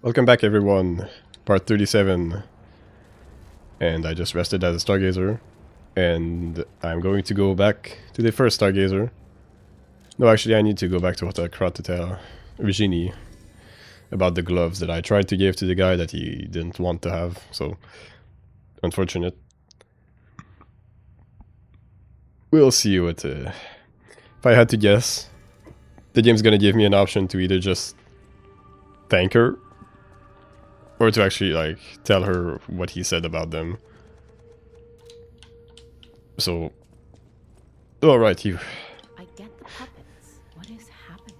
Welcome back everyone, part 37, and I just rested as a stargazer, and I'm going to go back to the first stargazer. No, actually I need to go back to Hotel Krat to tell Virginie about the gloves that I tried to give to the guy that he didn't want to have, so unfortunate. We'll see what, if I had to guess, the game's gonna give me an option to either just thank her or to actually, like, tell her what he said about them. So... Alright, you... I get the puppets. What is happening?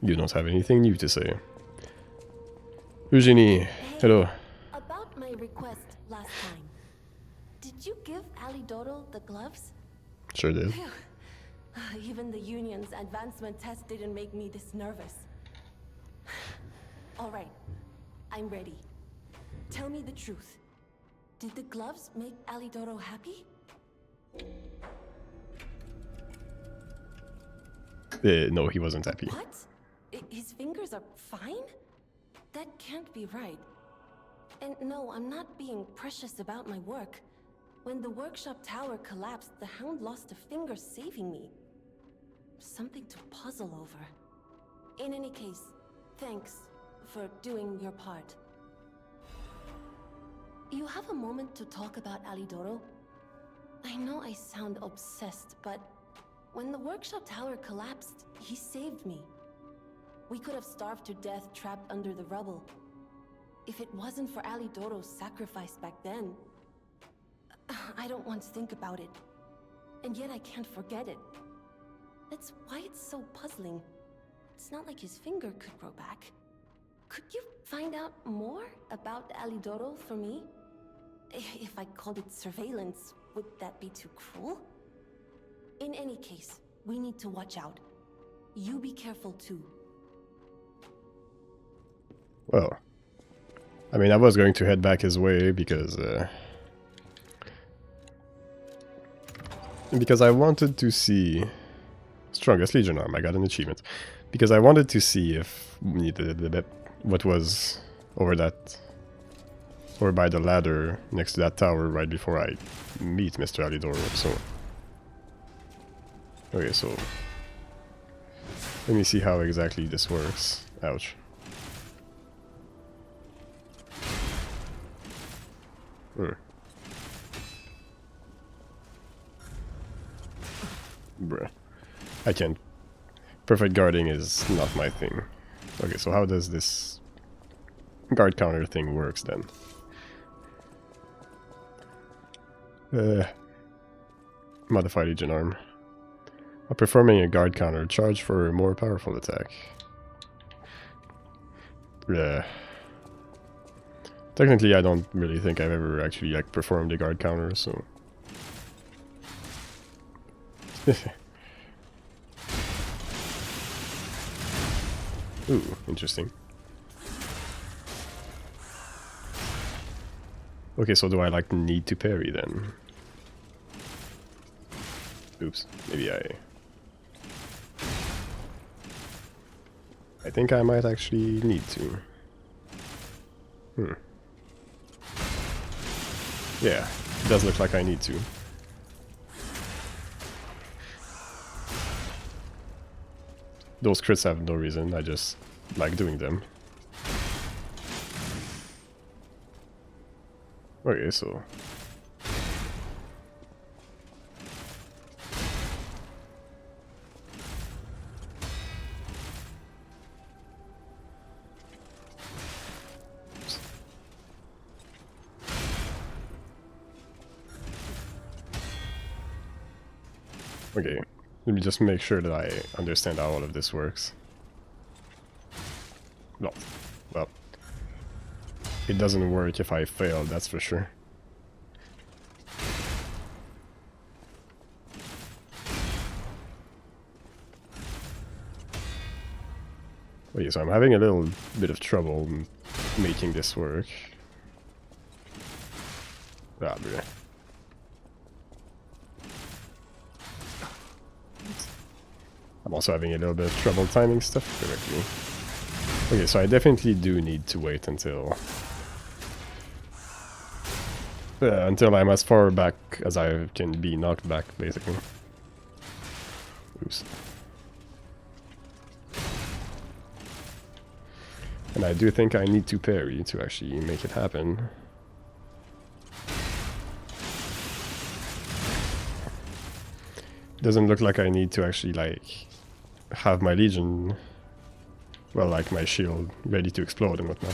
You don't have anything new to say. Eugenie, hello. About my request last time. Did you give Alidoro the gloves? Sure did. Phew. Even the union's advancement test didn't make me this nervous. Alright, I'm ready. Tell me the truth. Did the gloves make Alidoro happy? No, he wasn't happy. What? His fingers are fine? That can't be right. And no, I'm not being precious about my work. When the workshop tower collapsed, the Hound lost a finger saving me. Something to puzzle over. In any case, thanks for doing your part. You have a moment to talk about Alidoro? I know I sound obsessed, but when the workshop tower collapsed, he saved me. We could have starved to death trapped under the rubble. If it wasn't for Alidoro's sacrifice back then, I don't want to think about it. And yet I can't forget it. That's why it's so puzzling. It's not like his finger could grow back. Could you find out more about Alidoro for me? If I called it surveillance, would that be too cruel? In any case, we need to watch out. You be careful too. Well, I mean, I was going to head back his way because I wanted to see Strongest Legion Arm. I got an achievement because I wanted to see if what was over by the ladder next to that tower right before I meet Mr. Alidoro. So okay, so let me see how exactly this works. Ouch. Bruh. I can't. Perfect guarding is not my thing. Okay, so how does this guard counter thing works then? Modify Legion Arm. While performing a guard counter, charge for a more powerful attack. Technically, I don't really think I've ever actually like performed a guard counter, so... Ooh, interesting. Okay, so do I like need to parry then? Oops, maybe I think I might actually need to. Yeah, it does look like I need to. Those crits have no reason, I just like doing them. Okay, so... Okay, let me just make sure that I understand how all of this works. No, well, it doesn't work if I fail, that's for sure. Okay, so I'm having a little bit of trouble making this work. Ah, bruh. I'm also having a little bit of trouble timing stuff correctly. Okay, so I definitely do need to wait until I'm as far back as I can be knocked back, basically. Oops. And I do think I need to parry to actually make it happen. Doesn't look like I need to actually, like, have my Legion, well, like my shield, ready to explode and whatnot.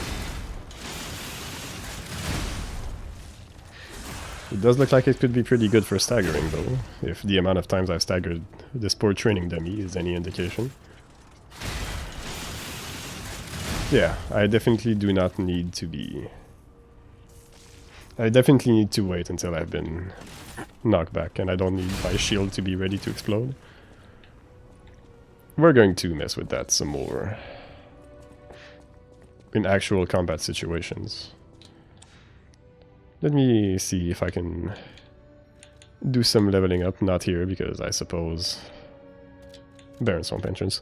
It does look like it could be pretty good for staggering, though, if the amount of times I've staggered this poor training dummy is any indication. Yeah, I definitely do not need to be... I definitely need to wait until I've been knocked back, and I don't need my shield to be ready to explode. We're going to mess with that some more in actual combat situations. Let me see if I can do some leveling up. Not here, because I suppose... Barren Swamp entrance.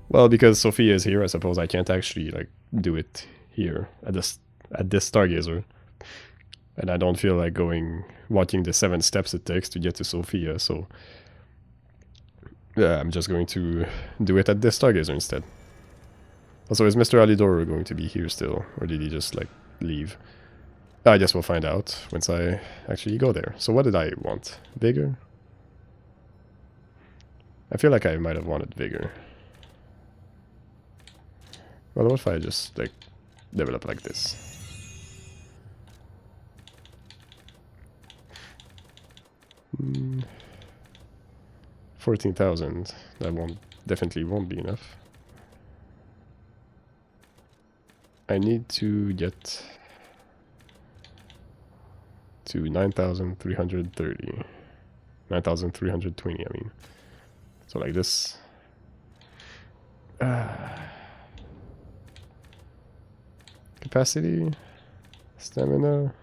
Well, because Sophia is here, I suppose I can't actually, like, do it here at this Stargazer. And I don't feel like walking the 7 steps it takes to get to Sophia, so... Yeah, I'm just going to do it at this Stargazer instead. Also, is Mr. Alidoro going to be here still? Or did he just, like, leave? I guess we'll find out once I actually go there. So what did I want? Vigor? I feel like I might have wanted Vigor. Well, what if I just, like, develop like this? Hmm. 14,000. That definitely won't be enough. I need to get to 9,330. 9,320, I mean. So like this. Capacity, stamina,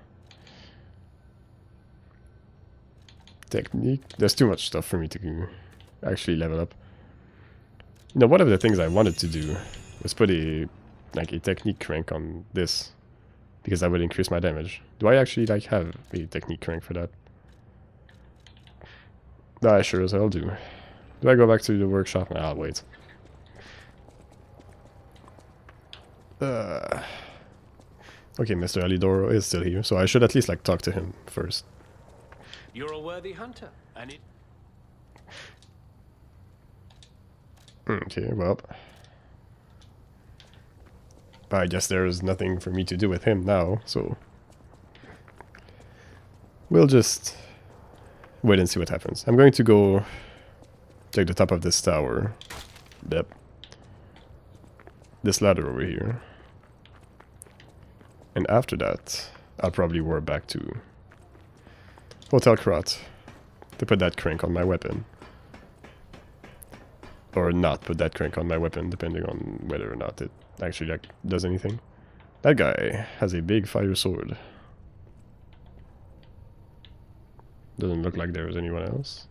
technique. There's too much stuff for me to actually level up. You know, one of the things I wanted to do was put a technique crank on this, because that would increase my damage. Do I actually like have a technique crank for that? I sure as hell do. Do I go back to the workshop? Nah, I'll wait. Okay, Mr. Alidoro is still here, so I should at least like talk to him first. You're a worthy hunter, and it... Okay, well... I guess there's nothing for me to do with him now, so... We'll just wait and see what happens. I'm going to go check the top of this tower. Yep. This ladder over here. And after that, I'll probably warp back to Hotel Krat to put that crank on my weapon. Or not put that crank on my weapon, depending on whether or not it actually like, does anything. That guy has a big fire sword. Doesn't look like there is anyone else.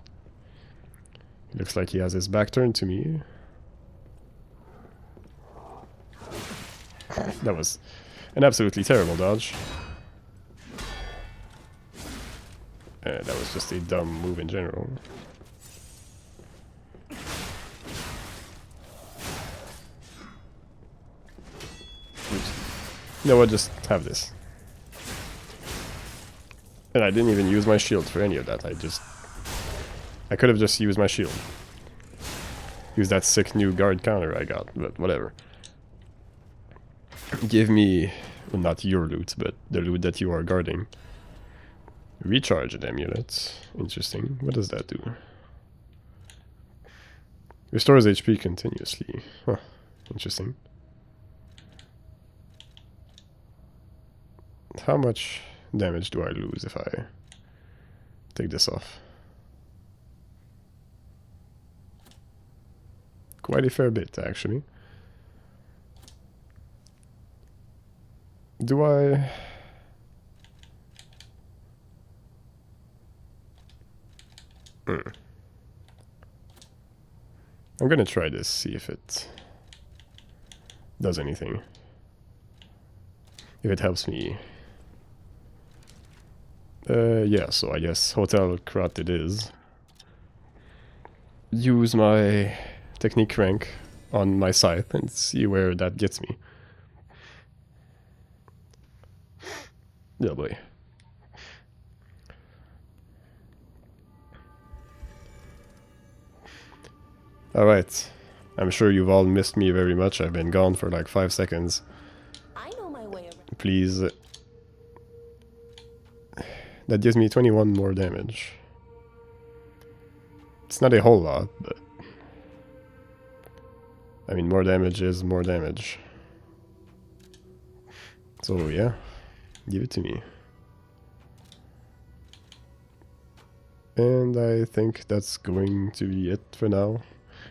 Looks like he has his back turned to me. That was an absolutely terrible dodge. That was just a dumb move in general. Oops. You know what, just have this. And I didn't even use my shield for any of that, I could have just used my shield. Use that sick new guard counter I got, but whatever. Give me, well, not your loot, but the loot that you are guarding. Recharge an amulet. Interesting. What does that do? Restores HP continuously. Huh. Interesting. How much damage do I lose if I take this off? Quite a fair bit, actually. Do I... I'm gonna try this, see if it does anything. If it helps me. Yeah, so I guess Hotel Krat it is. Use my technique rank on my scythe and see where that gets me. Yeah, boy. Alright. I'm sure you've all missed me very much. I've been gone for like 5 seconds. I know my way around. Please. That gives me 21 more damage. It's not a whole lot, but... I mean, more damage is more damage. So yeah, give it to me. And I think that's going to be it for now.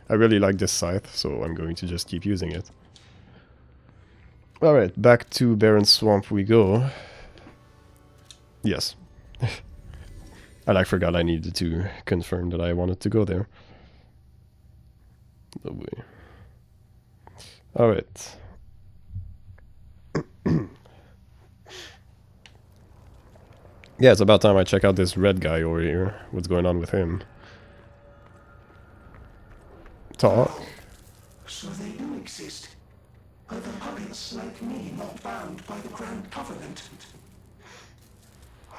I really like this scythe, so I'm going to just keep using it. Alright, back to Barren Swamp we go. Yes. I forgot I needed to confirm that I wanted to go there. No way. Alright. Yeah, it's about time I check out this red guy over here. What's going on with him? Talk. So they do exist. Other puppets like me not bound by the Grand Covenant.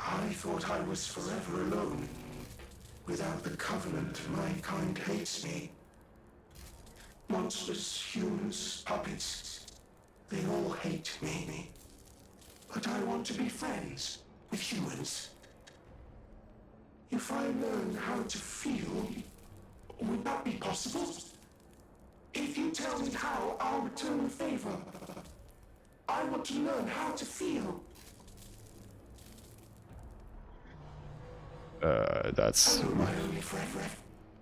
I thought I was forever alone. Without the Covenant, my kind hates me. Monsters, humans, puppets, they all hate me. But I want to be friends with humans. If I learn how to feel, would that be possible? If you tell me how, I'll return the favor. I want to learn how to feel. That's... Hello, my only friend.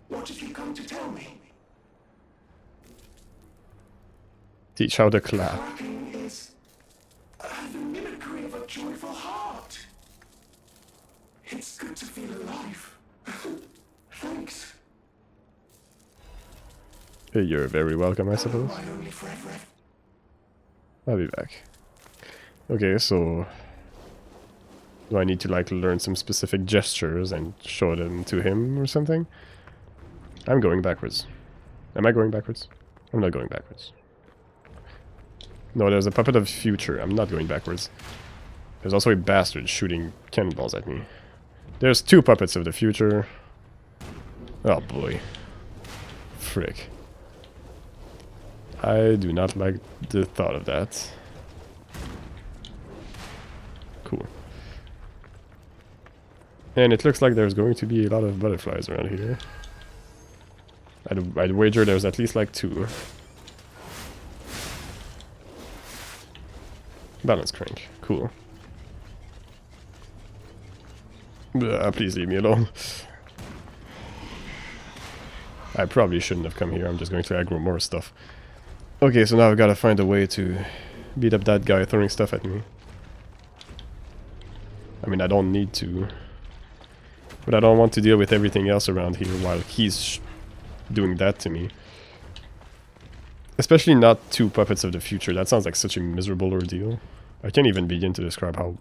What have you come to tell me? Teach how to clap. Clapping is the mimicry of a joyful heart. It's good to feel alive. Thanks. You're very welcome, I suppose. My only friend. I'll be back. Okay, so... Do I need to like learn some specific gestures and show them to him or something? I'm going backwards. Am I going backwards? I'm not going backwards. No, there's a puppet of future. I'm not going backwards. There's also a bastard shooting cannonballs at me. There's 2 puppets of the future. Oh boy. Frick. I do not like the thought of that. Cool. And it looks like there's going to be a lot of butterflies around here. I'd wager there's at least like 2. Balance crank. Cool. Please leave me alone. I probably shouldn't have come here. I'm just going to aggro more stuff. Okay, so now I've got to find a way to beat up that guy throwing stuff at me. I mean, I don't need to. But I don't want to deal with everything else around here while he's doing that to me. Especially not 2 puppets of the future. That sounds like such a miserable ordeal. I can't even begin to describe how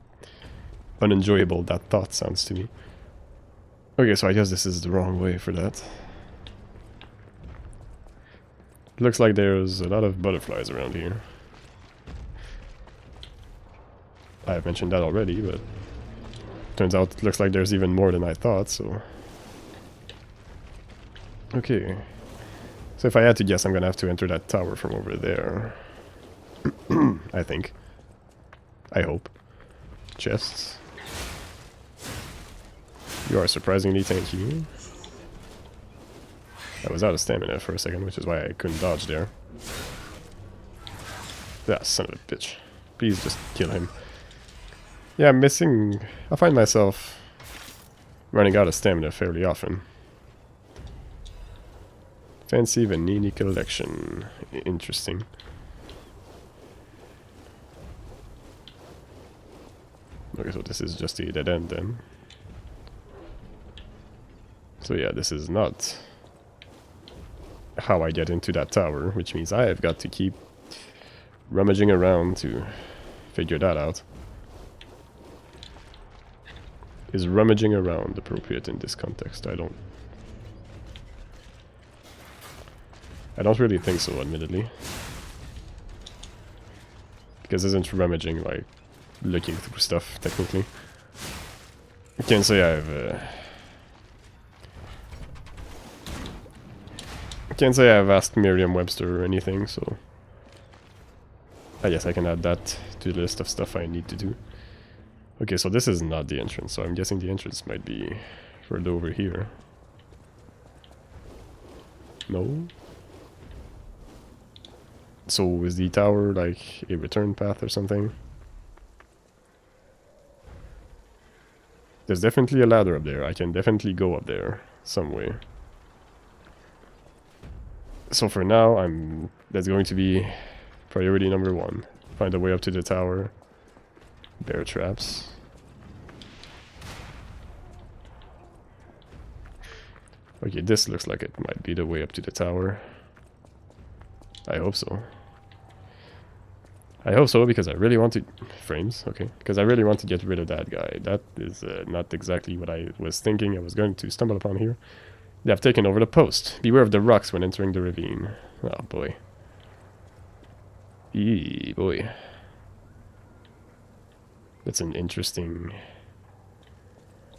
unenjoyable that thought sounds to me. Okay, so I guess this is the wrong way for that. Looks like there's a lot of butterflies around here. I have mentioned that already, but turns out it looks like there's even more than I thought, so... Okay. So if I had to guess, I'm gonna have to enter that tower from over there. I think. I hope. Chests. You are surprisingly tanky. I was out of stamina for a second, which is why I couldn't dodge there. Ah, son of a bitch. Please just kill him. Yeah, I'm missing... I find myself running out of stamina fairly often. Fancy Vanini collection. Interesting. Okay, so this is just a dead end then. So yeah, this is not how I get into that tower, which means I have got to keep rummaging around to figure that out. Is rummaging around appropriate in this context? I don't really think so, admittedly. Because isn't rummaging like looking through stuff, technically? I can't say I've asked Merriam-Webster or anything, so I guess I can add that to the list of stuff I need to do. Okay, so this is not the entrance, so I'm guessing the entrance might be further over here. No? So is the tower like a return path or something? There's definitely a ladder up there. I can definitely go up there some way. So for now, that's going to be priority number 1. Find a way up to the tower. Bear traps. Okay, this looks like it might be the way up to the tower. I hope so. I hope so, because I really want to... Frames, okay. Because I really want to get rid of that guy. That is not exactly what I was thinking I was going to stumble upon here. They have taken over the post. Beware of the rocks when entering the ravine. Oh, boy. Eee, boy. That's an interesting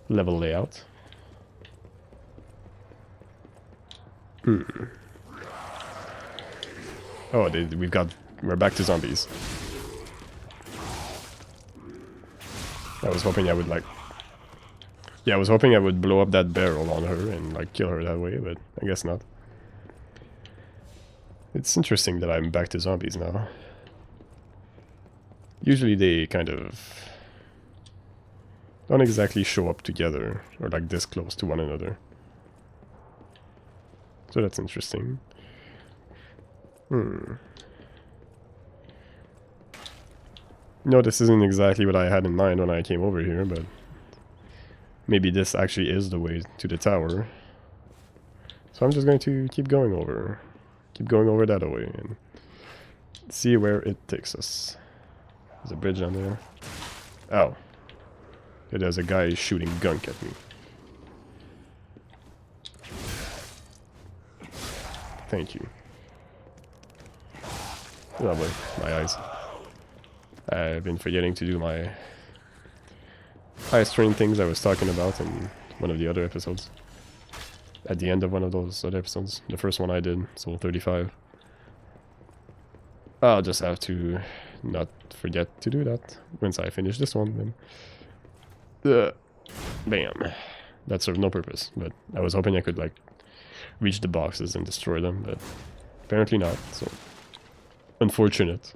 level layout. Oh, we're back to zombies. I was hoping I would I was hoping I would blow up that barrel on her and like kill her that way, but I guess not. It's interesting that I'm back to zombies now. Usually they kind of don't exactly show up together or like this close to one another. So that's interesting. No, this isn't exactly what I had in mind when I came over here, but maybe this actually is the way to the tower. So I'm just going to keep going over that way and see where it takes us. There's a bridge on there. Oh. There's a guy shooting gunk at me. Thank you. Oh boy, my eyes. I've been forgetting to do my high strain things I was talking about in one of the other episodes. At the end of one of those other episodes. The first one I did, so 35. I'll just have to not forget to do that once I finish this one, then. Bam. That served no purpose, but I was hoping I could, like, reach the boxes and destroy them, but apparently not, so... Unfortunate.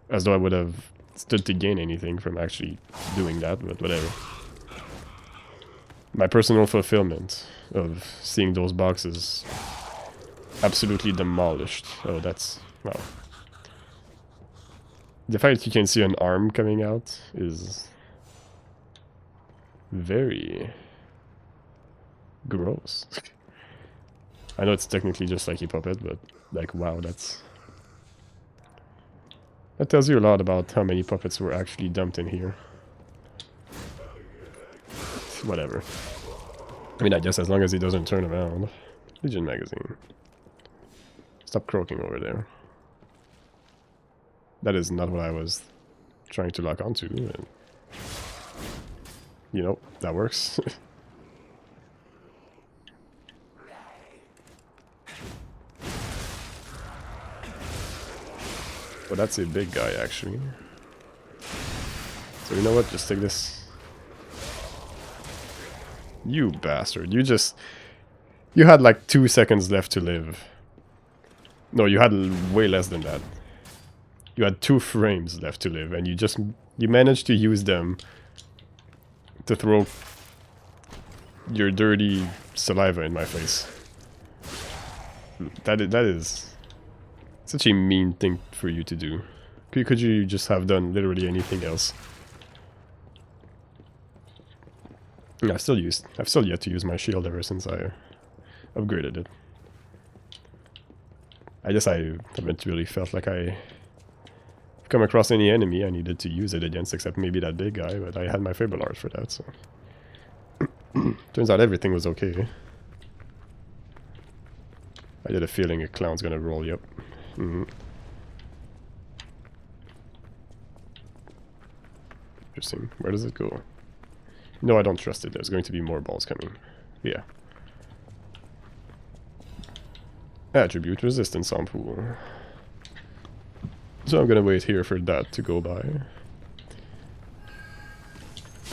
As though I would have stood to gain anything from actually doing that, but whatever. My personal fulfillment of seeing those boxes absolutely demolished. Oh, that's... wow. The fact that you can see an arm coming out is very gross. I know it's technically just like a puppet, but like, wow, that tells you a lot about how many puppets were actually dumped in here. Whatever. I mean, I guess as long as he doesn't turn around. Legion magazine. Stop croaking over there. That is not what I was trying to lock onto. And, you know, that works. Well, that's a big guy, actually. So you know what? Just take this. You bastard. You had like 2 seconds left to live. No, you had way less than that. You had 2 frames left to live, and you managed to use them to throw your dirty saliva in my face. That is such a mean thing for you to do. Could you just have done literally anything else? I've still yet to use my shield ever since I upgraded it. I guess I haven't really felt like I come across any enemy I needed to use it against, except maybe that big guy, but I had my Fable Art for that, so... Turns out everything was okay. I had a feeling a clown's gonna roll you up. Interesting. Where does it go? No, I don't trust it. There's going to be more balls coming. Yeah. Attribute resistance sample. So I'm gonna wait here for that to go by.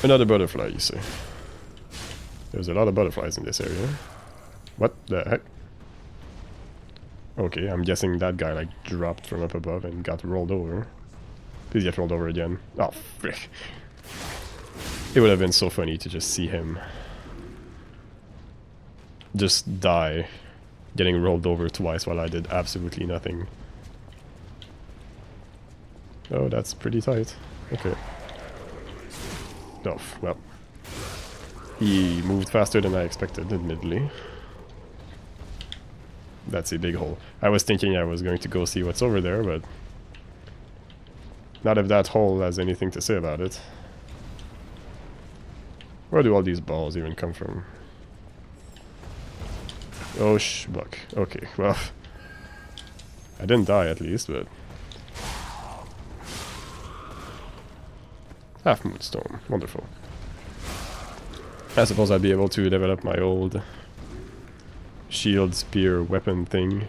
Another butterfly, you say? There's a lot of butterflies in this area. What the heck? Okay, I'm guessing that guy like dropped from up above and got rolled over. Please get rolled over again. Oh, frick. It would have been so funny to just see him just die, getting rolled over twice while I did absolutely nothing. Oh, that's pretty tight. Okay. Oh, well. He moved faster than I expected, admittedly. That's a big hole. I was thinking I was going to go see what's over there, but... not if that hole has anything to say about it. Where do all these balls even come from? Oh, schmuck. Okay, well... I didn't die at least, but... Half Moonstone. Wonderful. I suppose I'd be able to develop my old shield, spear, weapon thing.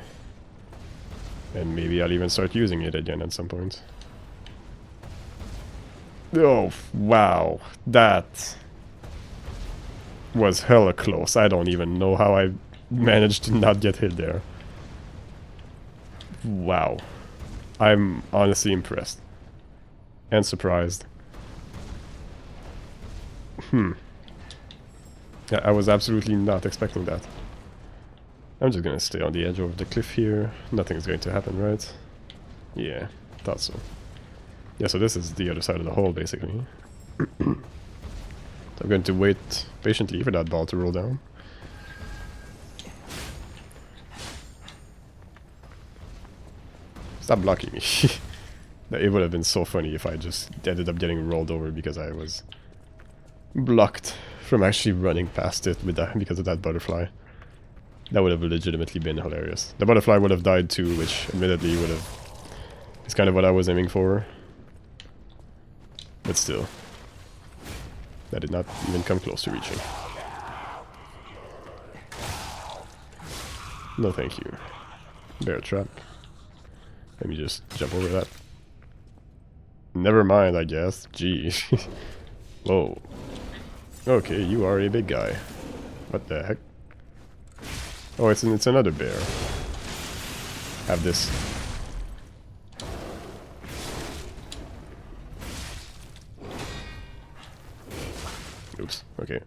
And maybe I'll even start using it again at some point. Oh, wow. That was hella close. I don't even know how I managed to not get hit there. Wow. I'm honestly impressed. And surprised. Yeah, I was absolutely not expecting that. I'm just gonna stay on the edge of the cliff here. Nothing's going to happen, right? Yeah, thought so. Yeah, so this is the other side of the hole, basically. So I'm going to wait patiently for that ball to roll down. Stop blocking me. It would have been so funny if I just ended up getting rolled over because I was blocked from actually running past it with that, because of that butterfly. That would have legitimately been hilarious. The butterfly would have died too, which admittedly would have... it's kind of what I was aiming for. But still. That did not even come close to reaching. No thank you. Bear trap. Let me just jump over that. Never mind, I guess. Gee. Whoa. Okay, you are a big guy. What the heck? Oh, it's another bear. Have this. Oops, okay.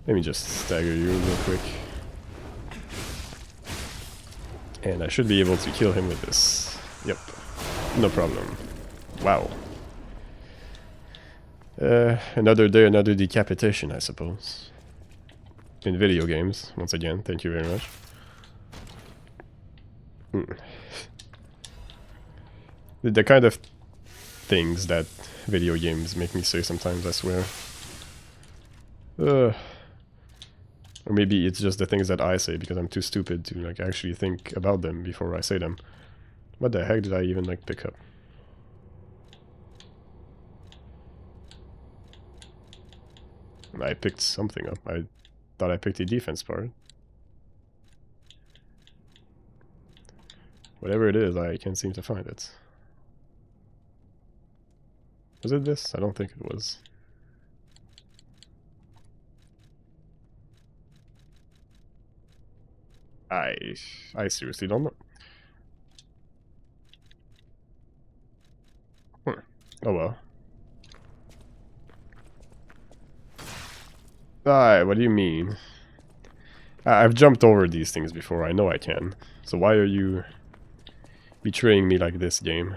Let me just stagger you real quick. And I should be able to kill him with this. Yep. No problem. Wow. Another day, another decapitation, I suppose. In video games, once again, thank you very much. The kind of things that video games make me say sometimes, I swear. Or maybe it's just the things that I say because I'm too stupid to like actually think about them before I say them. What the heck did I even like pick up? I picked something up. I thought I picked a defense part. Whatever it is, I can't seem to find it. Was it this? I don't think it was. I seriously don't know. Oh well. What do you mean? I've jumped over these things before, I know I can. So why are you betraying me like this, game?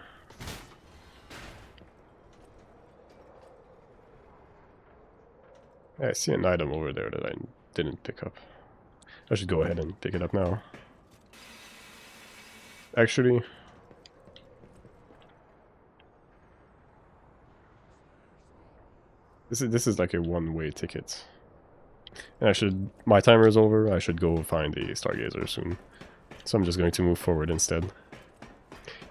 I see an item over there that I didn't pick up. I should go ahead and pick it up now. Actually... This is like a one-way ticket. And I should... My timer is over, I should go find a Stargazer soon. So I'm just going to move forward instead.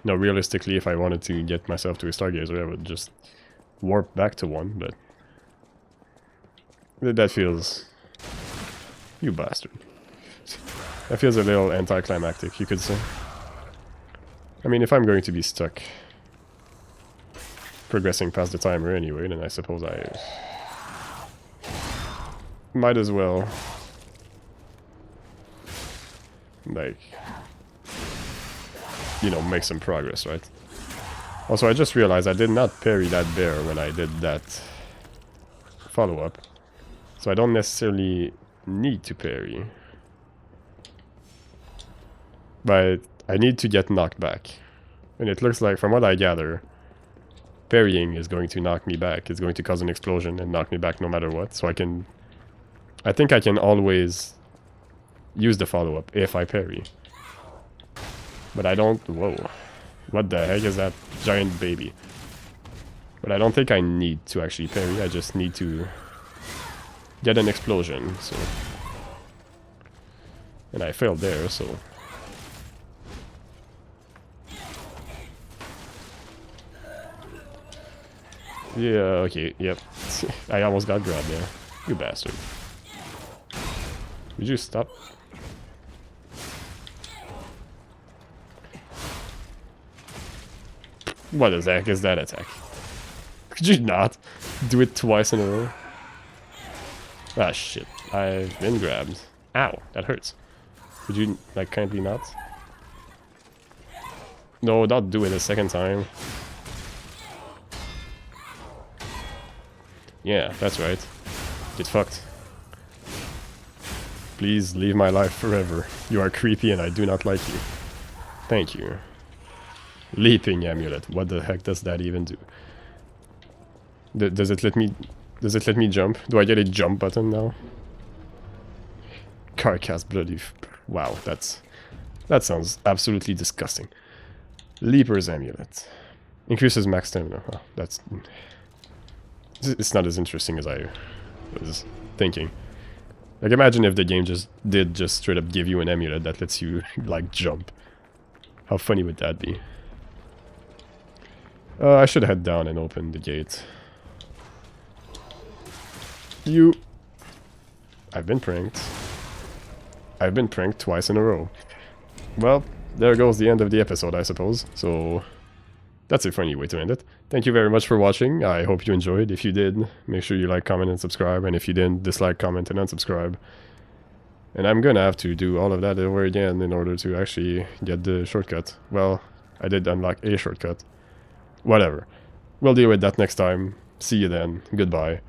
No, realistically, if I wanted to get myself to a Stargazer, I would just warp back to one, but... That feels... You bastard. That feels a little anticlimactic, you could say. I mean, if I'm going to be stuck progressing past the timer anyway, then I suppose I might as well, like, you know, make some progress, right? Also, I just realized I did not parry that bear when I did that follow-up, so I don't necessarily need to parry, but I need to get knocked back. And it looks like, from what I gather, parrying is going to knock me back. It's going to cause an explosion and knock me back no matter what. So I think I can always use the follow-up if I parry. But I don't... Whoa. What the heck is that giant baby? But I don't think I need to actually parry. I just need to get an explosion, so... And I failed there, so... Yeah, okay, yep. I almost got grabbed there. You bastard. Would you stop? What the heck is that attack? Could you not do it twice in a row? Ah, shit. I've been grabbed. Ow, that hurts. Could you, like, kindly not? No, not do it a second time. Yeah, that's right. Get fucked. Please leave my life forever. You are creepy and I do not like you. Thank you. Leaping amulet. What the heck does that even do? Does it let me jump? Do I get a jump button now? Carcass bloody... Wow, that sounds absolutely disgusting. Leaper's amulet. Increases max stamina. Oh, that's... It's not as interesting as I was thinking. Like, imagine if the game just straight up give you an amulet that lets you, like, jump. How funny would that be? I should head down and open the gate. I've been pranked. I've been pranked twice in a row. Well, there goes the end of the episode, I suppose. So... That's a funny way to end it. Thank you very much for watching. I hope you enjoyed. If you did, make sure you like, comment, and subscribe. And if you didn't, dislike, comment, and unsubscribe. And I'm gonna have to do all of that over again in order to actually get the shortcut. Well, I did unlock a shortcut. Whatever. We'll deal with that next time. See you then. Goodbye.